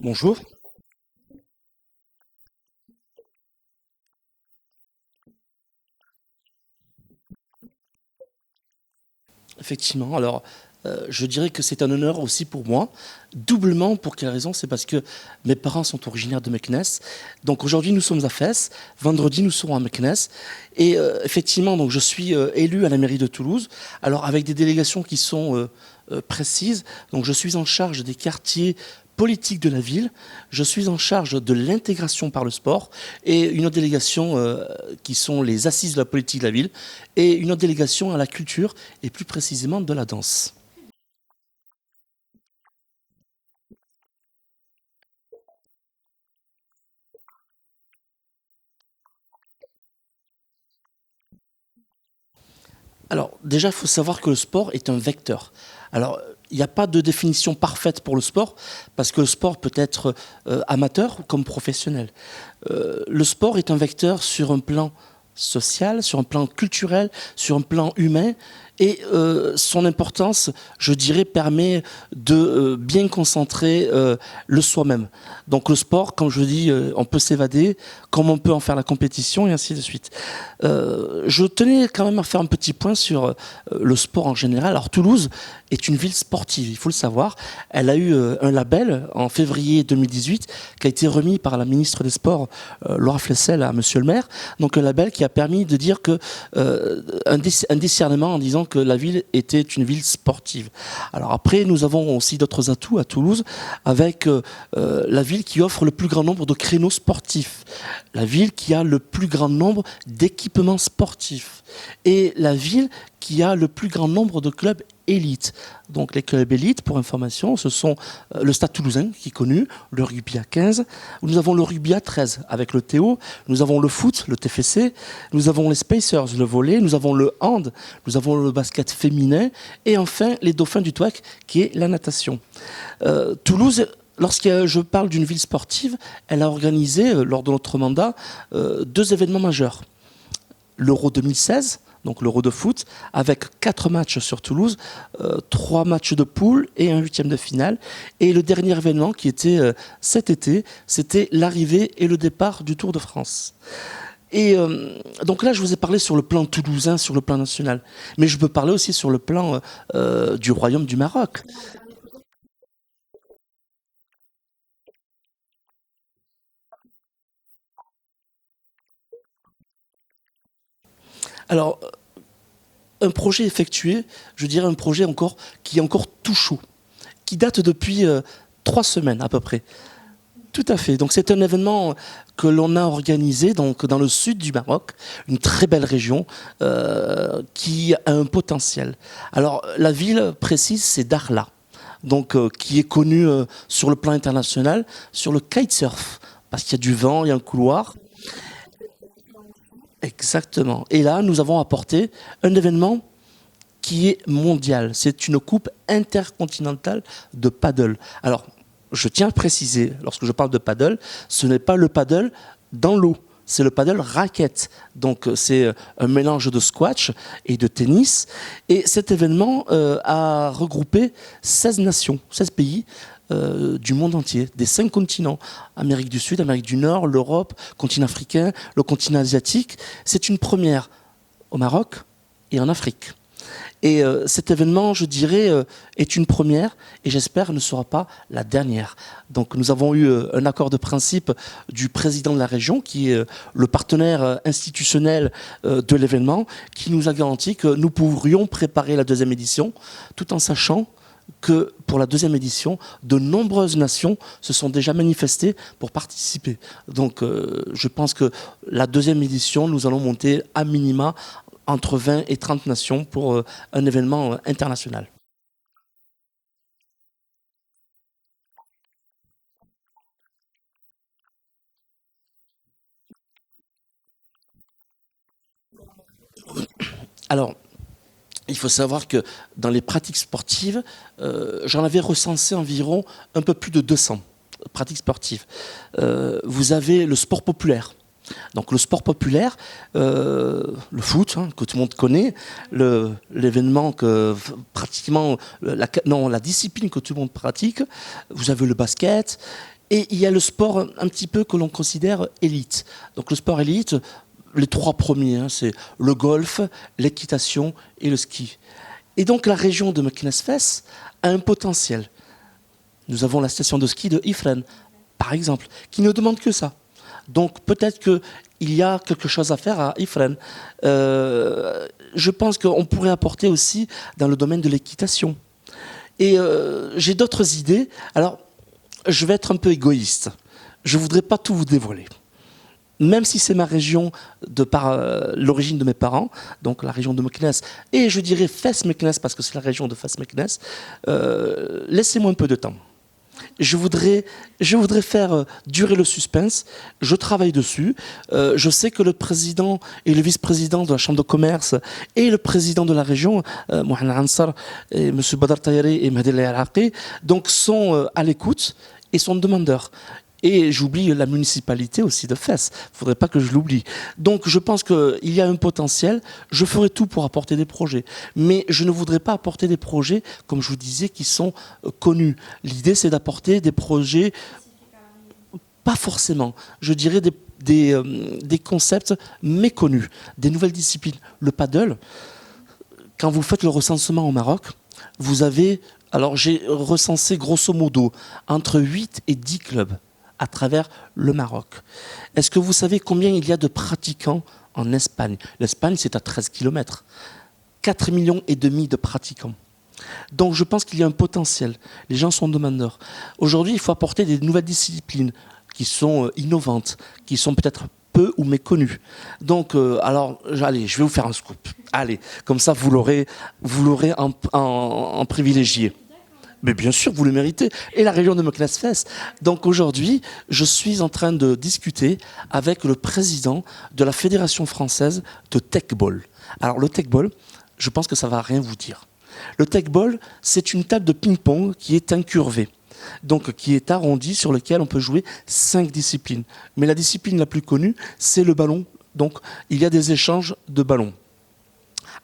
Bonjour. Effectivement, alors je dirais que c'est un honneur aussi pour moi. Doublement, pour quelle raison? C'est parce que mes parents sont originaires de Meknès. Donc aujourd'hui, nous sommes à Fès. Vendredi, nous serons à Meknès. Et effectivement, donc je suis élu à la mairie de Toulouse. Alors avec des délégations qui sont précises. Donc je suis en charge des quartiers politiques de la ville. Je suis en charge de l'intégration par le sport et une autre délégation qui sont les assises de la politique de la ville et une autre délégation à la culture et plus précisément de la danse. Alors, déjà, il faut savoir que le sport est un vecteur. Alors, il n'y a pas de définition parfaite pour le sport, parce que le sport peut être amateur comme professionnel. Le sport est un vecteur sur un plan social, sur un plan culturel, sur un plan humain, et son importance, je dirais, permet de bien concentrer le soi-même. Donc le sport, comme je dis, on peut s'évader, comme on peut en faire la compétition, et ainsi de suite. Je tenais quand même à faire un petit point sur le sport en général. Alors Toulouse est une ville sportive, il faut le savoir. Elle a eu un label en février 2018 qui a été remis par la ministre des Sports, Laura Flessel, à Monsieur le maire. Donc un label qui a permis de dire que un discernement en disant que la ville était une ville sportive. Alors après, nous avons aussi d'autres atouts à Toulouse avec la ville qui offre le plus grand nombre de créneaux sportifs, la ville qui a le plus grand nombre d'équipements sportifs et la ville qui a le plus grand nombre de clubs élites. Donc les clubs élites, pour information, ce sont le Stade Toulousain, qui est connu, le rugby à 15, nous avons le rugby à 13 avec le Théo, nous avons le foot, le TFC, nous avons les Spacers, le volley, nous avons le hand, nous avons le basket féminin, et enfin les Dauphins du Touac, qui est la natation. Toulouse, lorsque je parle d'une ville sportive, elle a organisé, lors de notre mandat, deux événements majeurs. L'Euro 2016, donc l'Euro de foot, avec 4 matchs sur Toulouse, 3 matchs de poule et un huitième de finale. Et le dernier événement qui était cet été, c'était l'arrivée et le départ du Tour de France. Et donc là, je vous ai parlé sur le plan toulousain, sur le plan national. Mais je peux parler aussi sur le plan du Royaume du Maroc. Alors, un projet effectué, je dirais un projet encore qui est encore tout chaud, qui date depuis 3 semaines à peu près. Tout à fait. Donc c'est un événement que l'on a organisé donc dans le sud du Maroc, une très belle région qui a un potentiel. Alors la ville précise, c'est Dakhla, donc qui est connue sur le plan international sur le kitesurf parce qu'il y a du vent, il y a un couloir. Exactement. Et là, nous avons apporté un événement qui est mondial. C'est une coupe intercontinentale de paddle. Alors, je tiens à préciser, lorsque je parle de paddle, ce n'est pas le paddle dans l'eau. C'est le paddle raquette. Donc, c'est un mélange de squash et de tennis. Et cet événement a regroupé 16 nations, 16 pays du monde entier, des 5 continents, Amérique du Sud, Amérique du Nord, l'Europe, continent africain, le continent asiatique. C'est une première au Maroc et en Afrique. Et cet événement, je dirais, est une première et j'espère ne sera pas la dernière. Donc nous avons eu un accord de principe du président de la région, qui est le partenaire institutionnel de l'événement, qui nous a garanti que nous pourrions préparer la deuxième édition, tout en sachant que pour la deuxième édition, de nombreuses nations se sont déjà manifestées pour participer. Donc je pense que la deuxième édition, nous allons monter à minima entre 20 et 30 nations pour un événement international. Alors, il faut savoir que dans les pratiques sportives, j'en avais recensé environ un peu plus de 200 pratiques sportives. Vous avez le sport populaire. Donc le sport populaire, le foot, hein, que tout le monde connaît, l'événement que pratiquement, non, la discipline que tout le monde pratique. Vous avez le basket Et il y a le sport un petit peu que l'on considère élite. Donc le sport élite, les trois premiers, hein, c'est le golf, l'équitation et le ski. Et donc la région de Meknès-Fès a un potentiel. Nous avons la station de ski de Ifrane, par exemple, qui ne demande que ça. Donc peut-être qu'il y a quelque chose à faire à Ifrane. Je pense qu'on pourrait apporter aussi dans le domaine de l'équitation. Et j'ai d'autres idées. Alors, je vais être un peu égoïste. Je ne voudrais pas tout vous dévoiler. Même si c'est ma région de par l'origine de mes parents, donc la région de Meknès, et je dirais Fès-Meknès parce que c'est la région de Fès-Meknès, laissez-moi un peu de temps. Je voudrais faire durer le suspense. Je travaille dessus. Je sais que le président et le vice-président de la Chambre de commerce et le président de la région, Mohamed Ansar, et M. Badr Tayari et Mahdi El-Araqi, donc sont à l'écoute et sont demandeurs. Et j'oublie la municipalité aussi de Fès. Il ne faudrait pas que je l'oublie. Donc je pense qu'il y a un potentiel. Je ferai tout pour apporter des projets. Mais je ne voudrais pas apporter des projets, comme je vous disais, qui sont connus. L'idée, c'est d'apporter des projets, pas forcément, je dirais des concepts méconnus, des nouvelles disciplines. Le paddle, quand vous faites le recensement au Maroc, vous avez, alors j'ai recensé grosso modo entre 8 et 10 clubs à travers le Maroc. Est-ce que vous savez combien il y a de pratiquants en Espagne? L'Espagne, c'est à 13 km. 4,5 millions de pratiquants. Donc je pense qu'il y a un potentiel. Les gens sont demandeurs. Aujourd'hui, il faut apporter des nouvelles disciplines qui sont innovantes, qui sont peut-être peu ou méconnues. Donc, alors, allez, je vais vous faire un scoop. Allez, comme ça, vous l'aurez en privilégié. Mais bien sûr, vous le méritez. Et la région de Meknès-Fès. Donc aujourd'hui, je suis en train de discuter avec le président de la Fédération française de Tech-Ball. Alors le Tech-Ball, je pense que ça ne va rien vous dire. Le Tech-Ball, c'est une table de ping-pong qui est incurvée. Donc qui est arrondie, sur lequel on peut jouer 5 disciplines. Mais la discipline la plus connue, c'est le ballon. Donc il y a des échanges de ballons.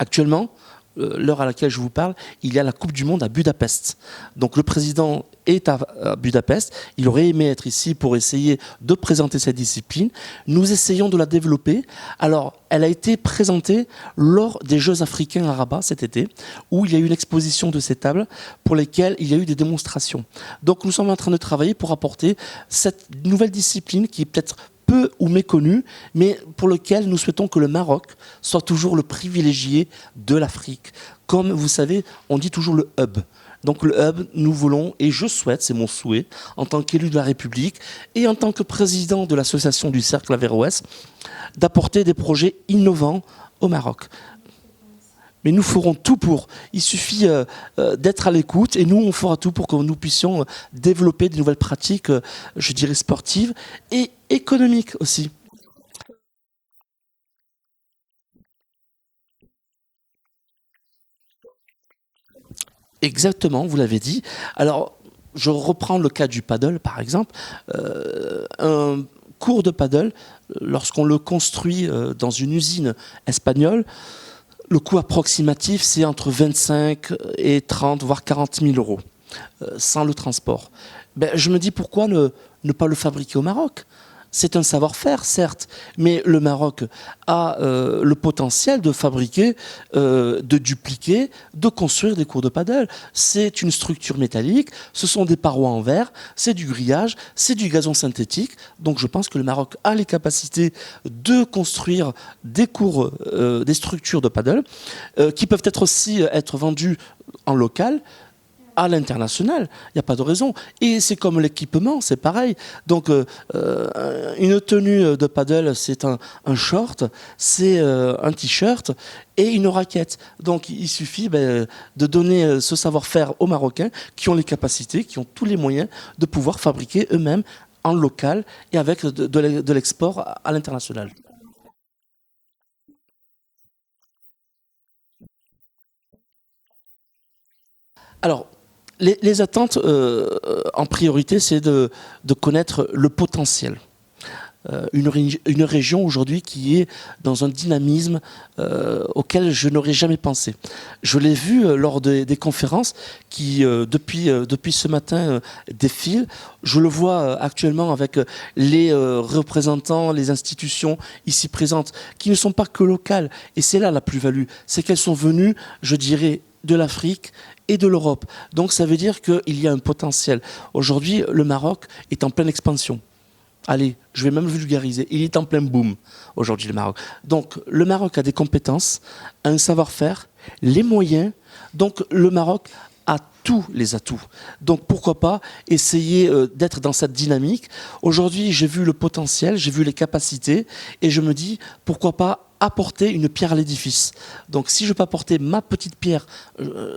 Actuellement, l'heure à laquelle je vous parle, il y a la Coupe du Monde à Budapest. Donc le président est à Budapest. Il aurait aimé être ici pour essayer de présenter cette discipline. Nous essayons de la développer. Alors, elle a été présentée lors des Jeux africains à Rabat cet été, où il y a eu une exposition de ces tables pour lesquelles il y a eu des démonstrations. Donc nous sommes en train de travailler pour apporter cette nouvelle discipline qui est peut-être peu ou méconnu, mais pour lequel nous souhaitons que le Maroc soit toujours le privilégié de l'Afrique. Comme vous savez, on dit toujours le hub. Donc le hub, nous voulons, et je souhaite, c'est mon souhait, en tant qu'élu de la République et en tant que président de l'association du Cercle Averroès, d'apporter des projets innovants au Maroc. Mais nous ferons tout pour. Il suffit d'être à l'écoute et nous, on fera tout pour que nous puissions développer de nouvelles pratiques, je dirais sportives et économiques aussi. Exactement, vous l'avez dit. Alors, je reprends le cas du paddle, par exemple. Un cours de paddle, lorsqu'on le construit dans une usine espagnole, le coût approximatif, c'est entre 25 et 30, voire 40 000 euros, sans le transport. Ben, je me dis pourquoi ne pas le fabriquer au Maroc? C'est un savoir-faire, certes, mais le Maroc a le potentiel de fabriquer, de dupliquer, de construire des cours de paddle. C'est une structure métallique, ce sont des parois en verre, c'est du grillage, c'est du gazon synthétique. Donc je pense que le Maroc a les capacités de construire des cours, des structures de paddle, qui peuvent être aussi être vendues en local, à l'international, il n'y a pas de raison. Et c'est comme l'équipement, c'est pareil. Donc, une tenue de paddle, c'est un short, c'est un t-shirt et une raquette. Donc, il suffit de donner ce savoir-faire aux Marocains qui ont les capacités, qui ont tous les moyens de pouvoir fabriquer eux-mêmes en local et avec de l'export à l'international. Alors, les attentes, en priorité, c'est de connaître le potentiel. une région aujourd'hui qui est dans un dynamisme auquel je n'aurais jamais pensé. Je l'ai vu lors des conférences qui, depuis ce matin, défilent. Je le vois actuellement avec les représentants, les institutions ici présentes, qui ne sont pas que locales. Et c'est là la plus-value. C'est qu'elles sont venues, je dirais, de l'Afrique et de l'Europe. Donc ça veut dire qu'il y a un potentiel. Aujourd'hui, le Maroc est en pleine expansion. Allez, je vais même vulgariser. Il est en plein boom aujourd'hui, le Maroc. Donc le Maroc a des compétences, un savoir-faire, les moyens. Donc le Maroc a tous les atouts. Donc pourquoi pas essayer d'être dans cette dynamique. Aujourd'hui, j'ai vu le potentiel, j'ai vu les capacités et je me dis pourquoi pas apporter une pierre à l'édifice. Donc si je peux apporter ma petite pierre,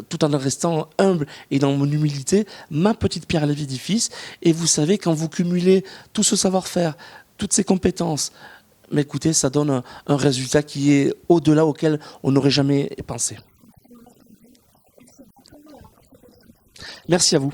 tout en restant humble et dans mon humilité, ma petite pierre à l'édifice, et vous savez, quand vous cumulez tout ce savoir-faire, toutes ces compétences, mais écoutez, ça donne un résultat qui est au-delà auquel on n'aurait jamais pensé. Merci à vous.